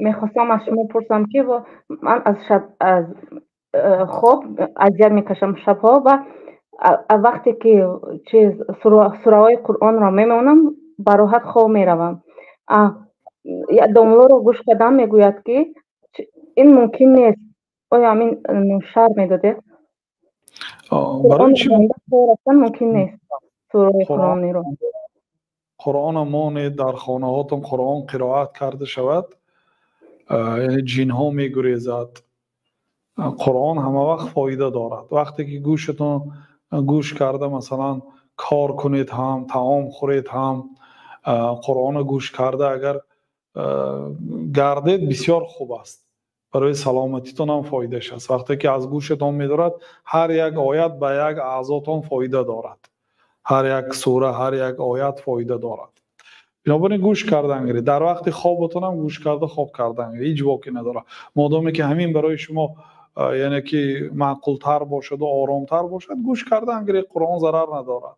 میخواستم از شما پرسم که من از خواب اذیت میکشم شبها و وقتی که سورهای قرآن را میمونم براحت خواب میروم. داملو رو گوش کردم میگوید که این ممکن نیست. آیا همین شرح میداده؟ برای چی ممکن نیست سورهای قرآنی رو قرآن مانید در خانه هاتون قرآن قرائت کرده شود، یعنی جین ها میگریزد. قرآن همه وقت فایده دارد. وقتی که گوشتون گوش کرده مثلا کار کنید هم طعام خورید هم قرآن گوش کرده اگر گردید بسیار خوب است، برای سلامتیتون هم فایدهش است. وقتی که از گوشتون میدارد هر یک آیت به یک اعضاتون فایده دارد، هر یک سوره هر یک آیت فایده دارد. بنابراین گوش کردن گیرید. در وقت خوابتون هم گوش کرده خواب کردن گیرید، هیچ باکی نداره. مادامی که همین برای شما یعنی که معقول تر باشد و آرام تر باشد گوش کردن گیرید. قرآن ضرر ندارد.